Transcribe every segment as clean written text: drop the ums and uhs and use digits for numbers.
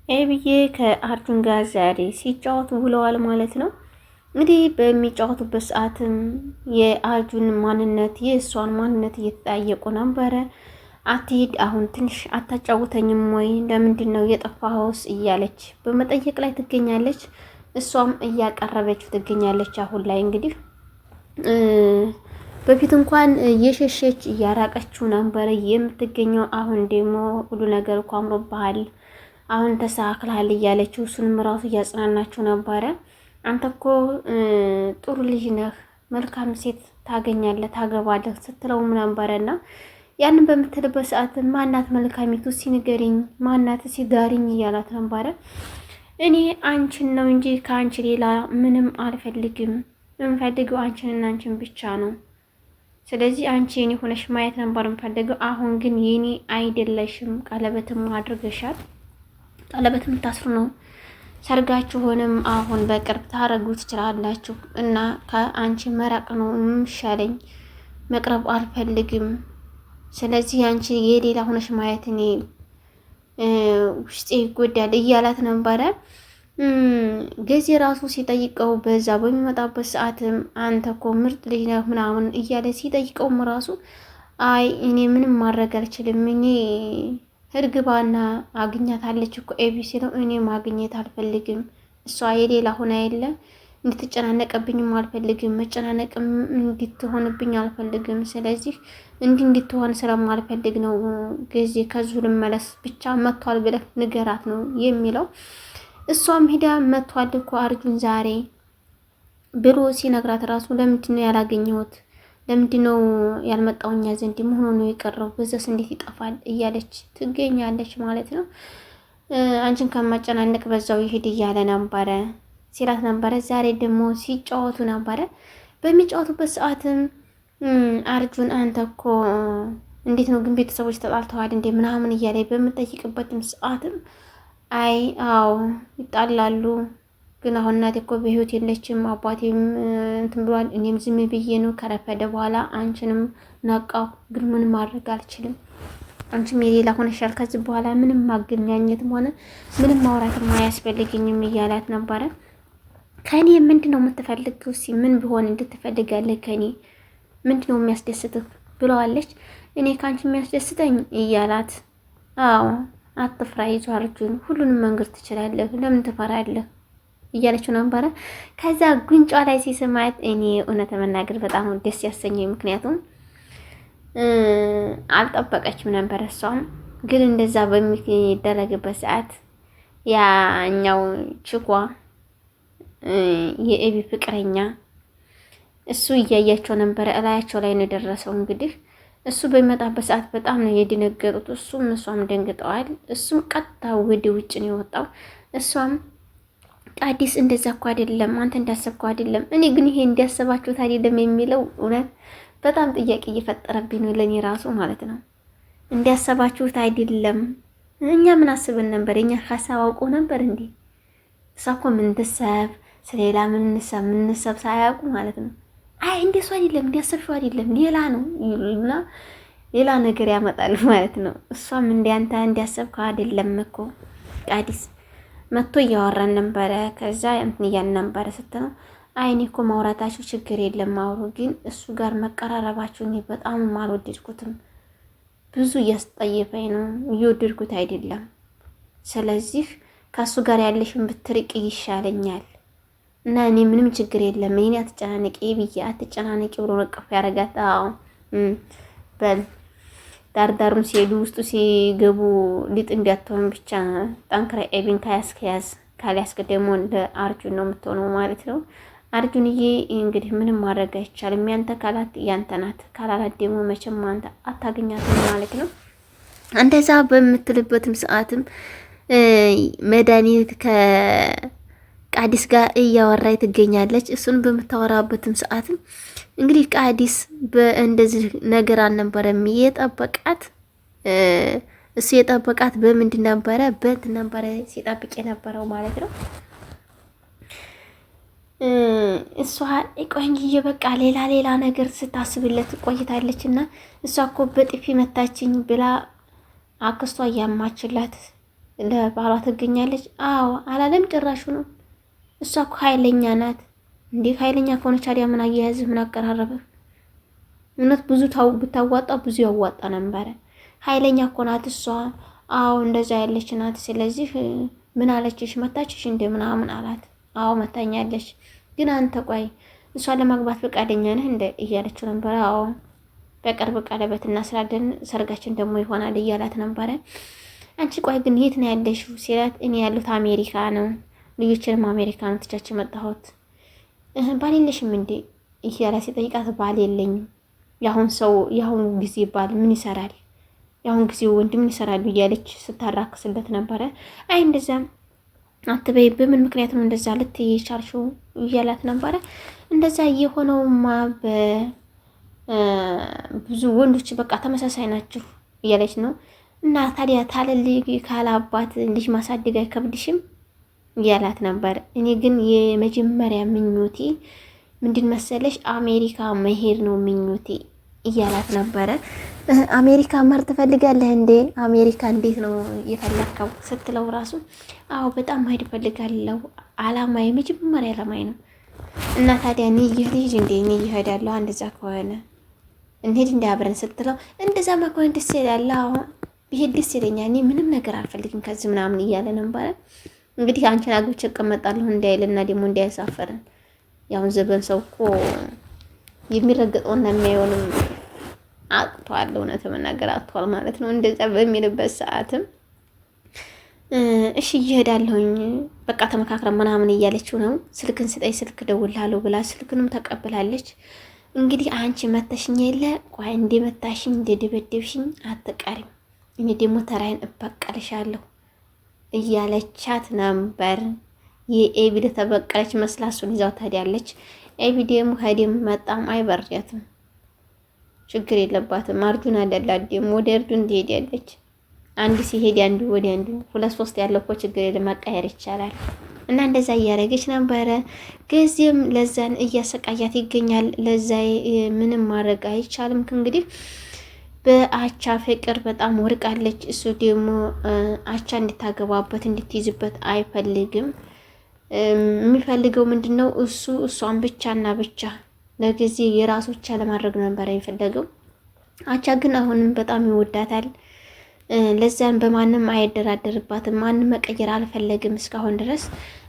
ኤብዬ ከአርጁን ጋር ዛሬ ሲጫወቱ ውለዋል ማለት ነው። እንግዲህ በሚጫወቱበት ሰዓትም የአርጁን ማንነት የእሷን ማንነት እየተጠያየቁ ነበረ። አትሂድ፣ አሁን ትንሽ አታጫውተኝም ወይ? ለምንድን ነው የጠፋኸውስ? እያለች በመጠየቅ ላይ ትገኛለች። እሷም እያቀረበችው ትገኛለች። አሁን ላይ እንግዲህ በፊት እንኳን የሸሸች እያራቀችው ነበረ የምትገኘው። አሁን ደግሞ ሁሉ ነገር እኮ አምሮብሃል፣ አሁን ተስተካክለሃል እያለችው እሱንም ራሱ እያጽናናችው ነበረ። አንተ እኮ ጥሩ ልጅ ነህ፣ መልካም ሴት ታገኛለህ፣ ታገባለህ ስትለውም ነበረና ያንን በምትልበት ሰዓት ማናት መልካሚቱ ሲንገሪኝ፣ ማናት ሲዳሪኝ እያላት ነበረ። እኔ አንቺን ነው እንጂ ከአንቺ ሌላ ምንም አልፈልግም፣ የምፈልገው አንቺንና አንቺን ብቻ ነው። ስለዚህ አንቺ የኔ ሆነሽ ማየት ነበር የምፈልገው። አሁን ግን የኔ አይደለሽም፣ ቀለበትም አድርገሻል፣ ቀለበትም ታስሩ ነው። ሰርጋችሁንም አሁን በቅርብ ታረጉ ትችላላችሁ እና ከአንቺ መራቅ ነው የሚሻለኝ፣ መቅረብ አልፈልግም። ስለዚህ አንቺ የሌላ ሆነሽ ማየት እኔ ውስጤ ይጎዳል እያላት ነበረ። ጊዜ ራሱ ሲጠይቀው በዛ በሚመጣበት ሰዓትም አንተ እኮ ምርጥ ልጅ ነህ ምናምን እያለ ሲጠይቀውም ራሱ አይ እኔ ምንም ማድረግ አልችልም፣ እኔ እርግባና አግኛታለች እኮ ኤቢ ሲለው እኔ ማግኘት አልፈልግም፣ እሷ የሌላ ሆና የለ እንድትጨናነቅብኝም አልፈልግም፣ መጨናነቅም እንድትሆንብኝ አልፈልግም። ስለዚህ እንድትሆን ስለማልፈልግ ነው ጊዜ ከዚሁ ልመለስ፣ ብቻ መጥቷል ብለህ ንገራት ነው የሚለው። እሷም ሂዳ መጥቷል እኮ አርጁን ዛሬ ብሎ ሲነግራት ራሱ ለምንድን ነው ያላገኘሁት? ለምንድን ነው ያልመጣው? እኛ ዘንድ መሆኑ ነው የቀረው? በዛስ እንዴት ይጠፋል? እያለች ትገኛለች ማለት ነው። አንቺን ከማጨናነቅ በዛው ይሄድ እያለ ነበረ ሲላት ነበረ። ዛሬ ደግሞ ሲጫወቱ ነበረ። በሚጫወቱበት ሰዓትም አርጁን አንተ እኮ እንዴት ነው ግን ቤተሰቦች ተጣልተዋል እንዴ ምናምን እያለ በምጠይቅበትም ሰዓትም አይ አዎ ይጣላሉ፣ ግን አሁን እናቴ እኮ በህይወት የለችም፣ አባቴም እንትን ብሏል፣ እኔም ዝም ብዬ ነው። ከረፈደ በኋላ አንቺንም ነቃው፣ ግን ምንም ማድረግ አልችልም። አንቺም የሌላ ሆነሻል፣ ከዚህ በኋላ ምንም ማገናኘትም ሆነ ምንም ማውራትም አያስፈልግኝም እያላት ነበረ። ከኔ ምንድን ነው የምትፈልገው? እስኪ ምን ቢሆን እንድትፈልጋለህ? ከኔ ምንድን ነው የሚያስደስትህ? ብለዋለች። እኔ ከአንቺ የሚያስደስተኝ እያላት አዎ አትፍራ፣ ይዞ አርጁን ሁሉንም መንገድ ትችላለህ፣ ለምን ትፈራለህ? እያለችው ነበረ። ከዛ ጉንጯ ላይ ሲስማት እኔ እውነት መናገር በጣም ደስ ያሰኘኝ፣ ምክንያቱም አልጠበቀችም ነበር። እሷም ግን እንደዛ በሚደረግበት ሰዓት ያኛው ችኳ የኤቢ ፍቅረኛ እሱ እያያቸው ነበረ። እላያቸው ላይ ነው የደረሰው እንግዲህ እሱ በሚመጣበት ሰዓት በጣም ነው የደነገጡት። እሷም ደንግጠዋል። እሱም ቀጥታ ወደ ውጭ ነው የወጣው። እሷም ቃዲስ እንደዛ እኮ አይደለም፣ አንተ እንዳሰብከው አይደለም። እኔ ግን ይሄ እንዲያሰባችሁት አይደለም የሚለው እውነት በጣም ጥያቄ እየፈጠረብኝ ነው ለኔ ራሱ ማለት ነው። እንዲያሰባችሁት አይደለም። እኛ ምን አስበን ነበር? እኛ ሀሳብ አውቀው ነበር እንዴ? እሷ እኮ ምን ትሰብ ስለሌላ ምን ንሰብ ሳያውቁ ማለት ነው። አይ እንደሱ አይደለም፣ እንዲያሰብሽው አይደለም፣ ሌላ ነው ይሉና ሌላ ነገር ያመጣሉ ማለት ነው። እሷም እንዲያንተ እንዲያሰብከው አይደለም እኮ ቃዲስ መጥቶ እያወራን ነበረ፣ ከዛ እንትን እያልን ነበረ ስትለው አይ እኔ እኮ ማውራታችሁ ችግር የለም አውሩ፣ ግን እሱ ጋር መቀራረባችሁ እኔ በጣም አልወደድኩትም፣ ብዙ እያስጠየፈኝ ነው፣ እየወደድኩት አይደለም። ስለዚህ ከእሱ ጋር ያለሽን ብትርቅ ይሻለኛል እና እኔ ምንም ችግር የለም፣ እኔ አትጨናነቂ ብዬ አትጨናነቂ ብሎ ነቀፍ ያረጋት። አዎ በል ዳርዳሩን ሲሄዱ ውስጡ ሲገቡ ሊጥ እንዲያተውን ብቻ ጠንክራ ኤቢን ካያስከያዝ ካልያስከ ደግሞ እንደ አርጁን ነው የምትሆነው ማለት ነው። አርጁንዬ እንግዲህ ምንም ማድረግ አይቻልም። ያንተ ካላት ያንተ ናት፣ ካላላት ደግሞ መቼም አንተ አታገኛትም ማለት ነው። እንደዛ በምትልበትም ሰዓትም መድኃኒት ቃዲስ ጋር እያወራይ ትገኛለች። እሱን በምታወራበትም ሰዓትም እንግዲህ ቃዲስ በእንደዚህ ነገር አልነበረም የጠበቃት። እሱ የጠበቃት በምንድን ነበረ? በእንትን ነበረ ሲጠብቅ የነበረው ማለት ነው። እሷ ቆንጅዬ በቃ ሌላ ነገር ስታስብለት ቆይታለች። እና እሷ እኮ በጥፊ መታችኝ ብላ አክስቷ እያማችላት ለባሏ ትገኛለች። አዎ አላለም ጭራሹ ነው። እሷ እኮ ኃይለኛ ናት እንዴ! ኃይለኛ ከሆነች ታዲያ ምን አያያዝህ? ምን አቀራረብህ? እውነት ብዙ ብታዋጣ ብዙ ያዋጣ ነበረ። ኃይለኛ እኮ ናት እሷ። አዎ እንደዛ ያለች ናት። ስለዚህ ምን አለችሽ? መታችሽ እንደ ምናምን አላት። አዎ መታኛለች። ግን አንተ ቆይ እሷን ለማግባት ፈቃደኛ ነህ እንደ እያለችው ነበረ። አዎ በቅርብ ቀለበት እናስራለን፣ ሰርጋችን ደግሞ ይሆናል እያላት ነበረ። አንቺ ቆይ ግን የት ነው ያለሽው ሲላት፣ እኔ ያሉት አሜሪካ ነው፣ ልጆችንም አሜሪካ ነው ትቻች መጣሁት። ባል የለሽም እንዴ እያላ ሲጠይቃት፣ ባል የለኝም። የአሁን ጊዜ ባል ምን ይሰራል? የአሁን ጊዜ ወንድ ምን ይሰራል? እያለች ስታራክስለት ነበረ። አይ እንደዛም አትበይ፣ በምን ምክንያት ነው እንደዛ ልትይ ቻልሽው? እያላት ነበረ። እንደዛ የሆነውማ ብዙ ወንዶች በቃ ተመሳሳይ ናቸው እያለች ነው። እና ታዲያ ታለልጅ ካላባት ልጅ ማሳደግ አይከብድሽም እያላት ነበር። እኔ ግን የመጀመሪያ ምኞቴ ምንድን መሰለሽ? አሜሪካ መሄድ ነው ምኞቴ እያላት ነበረ። አሜሪካ መር ትፈልጋለህ እንዴ? አሜሪካ እንዴት ነው የፈለከው ስትለው ራሱ አዎ በጣም መሄድ እፈልጋለሁ፣ አላማዬ መጀመሪያ አላማዬ ነው። እና ታዲያ እኔ ልጅ እንዴ እኔ እሄዳለሁ፣ እንደዛ ከሆነ እንሄድ እንደ አብረን ስትለው እንደዛ መኮን ደስ ይላል። አሁን ብሄድ ደስ ይለኛል፣ እኔ ምንም ነገር አልፈልግም ከዚህ ምናምን እያለ ነበረ። እንግዲህ አንቺን አግብቼ እቀመጣለሁ እንዳይልና ደግሞ እንዳያሳፈረን። ያሁን ዘበን ሰው እኮ የሚረገጠውና የሚያየውንም አጥቷል። እውነት መናገር አጥቷል ማለት ነው። እንደዛ በሚልበት ሰዓትም እሺ እየሄዳለሁኝ በቃ ተመካክረን ምናምን እያለችው ነው። ስልክን ስጠኝ ስልክ ደውላለሁ ብላ ስልክንም ተቀብላለች። እንግዲህ አንቺ መተሽኝ የለ ቆይ እንደ መታሽኝ እንደ ደበደብሽኝ አትቀሪም፣ እኔ ደግሞ ተራይን እበቀልሻለሁ እያለቻት ነበር። የኤቢ ተበቀለች መስላ እሱን ይዛው ታዲያለች። ኤቢ ደግሞ ከደም መጣም አይበርያትም፣ ችግር የለባትም። አርጁን አይደላት ደግሞ ወደ እርዱን ትሄዳለች። አንድ ሲሄድ አንዱ ወደ አንዱ 2-3 ያለው እኮ ችግር የለም መቀየር ይቻላል። እና እንደዛ እያደረገች ነበረ። ጊዜም ለዛን እያሰቃያት ይገኛል። ለዛ ምንም ማድረግ አይቻልም። እንግዲህ በአቻ ፍቅር በጣም ወርቃለች። እሱ ደግሞ አቻ እንድታገባበት እንድትይዝበት አይፈልግም። የሚፈልገው ምንድነው? እሷን ብቻና ብቻ ለጊዜ የራሱ ብቻ ለማድረግ ነበር የፈለገው። አቻ ግን አሁንም በጣም ይወዳታል። ለዛን በማንም አይደራደርባትም። ማንም መቀየር አልፈለግም እስካሁን ድረስ።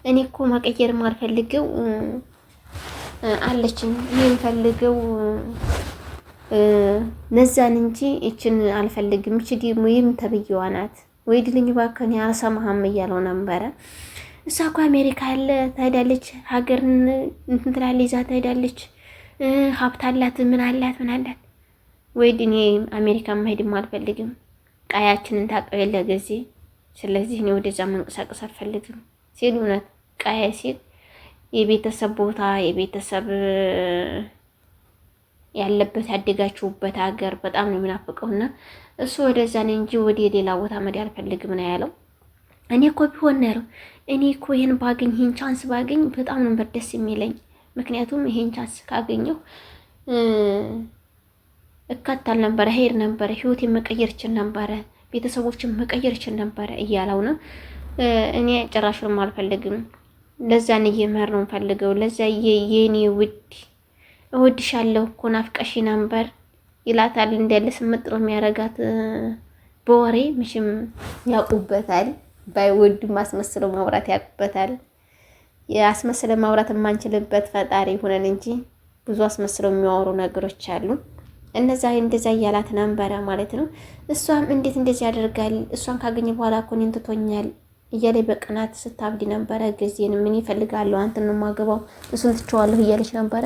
እኔ እኮ መቀየርም አልፈልገው አለችኝ የምፈልገው ነዛን እንጂ እችን አልፈልግም። እቺ ደግሞ ተብየዋ ናት ወይ ድልኝ ባከን ያልሰማህም እያለው ነበረ። እሷ እኮ አሜሪካ ያለ ትሄዳለች፣ ሀገርን እንትን ትላለች፣ ይዛ ትሄዳለች፣ ሀብት አላት፣ ምን አላት ወይ ድኔ አሜሪካ መሄድም አልፈልግም፣ ቃያችንን ታውቀው የለ ጊዜ። ስለዚህ እኔ ወደዛ መንቀሳቀስ አልፈልግም ሲል እውነት ቃያ ሲል የቤተሰብ ቦታ የቤተሰብ ያለበት ያደጋችሁበት ሀገር በጣም ነው የሚናፍቀውና እሱ ወደዛ ነው እንጂ ወደ ሌላ ቦታ መሄድ አልፈልግም ነው ያለው። እኔ እኮ ቢሆን ነው እኔ እኮ ይሄን ባገኝ ይሄን ቻንስ ባገኝ በጣም ነበር ደስ የሚለኝ። ምክንያቱም ይሄን ቻንስ ካገኘሁ እከታል ነበር፣ ሄድ ነበር፣ ህይወቴን መቀየር ይችል ነበር፣ ቤተሰቦችን መቀየር ይችል ነበር እያለው ነው። እኔ ጭራሹንም አልፈልግም፣ ለዛን እየመር ነው ፈልገው ለዛ የኔ ውድ እወድሻለሁ እኮ ናፍቀሽ ነበር ይላታል። እንዳለ ስምጥ ነው የሚያረጋት በወሬ ምሽም ያውቁበታል። ባይወዱም አስመስለው ማውራት ያውቁበታል። ያስመስለው ማውራት የማንችልበት ፈጣሪ ሆነን እንጂ ብዙ አስመስለው የሚያወሩ ነገሮች አሉ። እንደዛ እያላት ነበረ ማለት ነው። እሷም እንዴት እንደዚህ ያደርጋል? እሷን ካገኘ በኋላ እኮ እኔን ትቶኛል እያለ በቅናት ስታብድ ነበረ። ጊዜን ምን ይፈልጋለሁ? አንተን ነው የማገባው፣ እሱን ትቼዋለሁ እያለች ነበረ።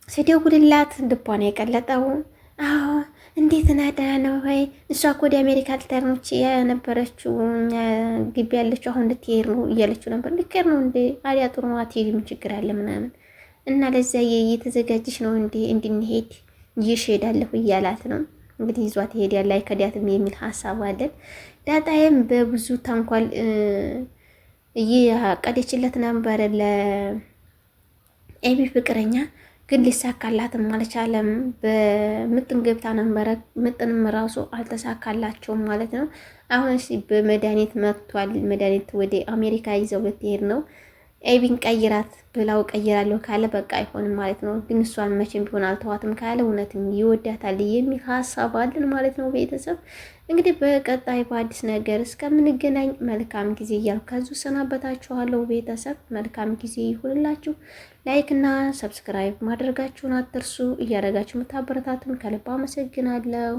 ሲደውልላት ልቧን የቀለጠው አዎ እንዴት ናዳ ነው ወይ? እሷ እኮ ወደ አሜሪካ ልትሄድ የነበረችው ግቢ ያለችው አሁን ልትሄድ ነው እያለችው ነበር። ልትሄድ ነው እንዴ? አዲያ ጥሩ ነው አትሄድ፣ ምን ችግር አለ ምናምን እና ለዛ እየተዘጋጀች ነው እንዴ እንድንሄድ ይሄዳለሁ እያላት ነው እንግዲህ። ይዟት ይሄዳል አይከዳትም የሚል ሀሳብ አለን። ዳጣዬም በብዙ ተንኮል እያቀደችለት ነበር ለኤቢ ፍቅረኛ። ግን ሊሳካላትም አልቻለም። በምጥን ገብታ ነበረ፣ ምጥንም ራሱ አልተሳካላቸውም ማለት ነው። አሁን እሺ በመድኃኒት መጥቷል። መድኃኒት ወደ አሜሪካ ይዘው ልትሄድ ነው። ኤቢን ቀይራት ብላው ቀይራለሁ ካለ በቃ አይሆንም ማለት ነው። ግን እሷን መቼም ቢሆን አልተዋትም ካለ እውነትም ይወዳታል የሚል ሀሳብ አለን ማለት ነው። ቤተሰብ እንግዲህ በቀጣይ በአዲስ ነገር እስከምንገናኝ መልካም ጊዜ እያልኩ ከዙ ሰናበታችኋለሁ። ቤተሰብ መልካም ጊዜ ይሁንላችሁ። ላይክ እና ሰብስክራይብ ማድረጋችሁን አትርሱ። እያደረጋችሁ የምታበረታቱን ከልብ አመሰግናለሁ።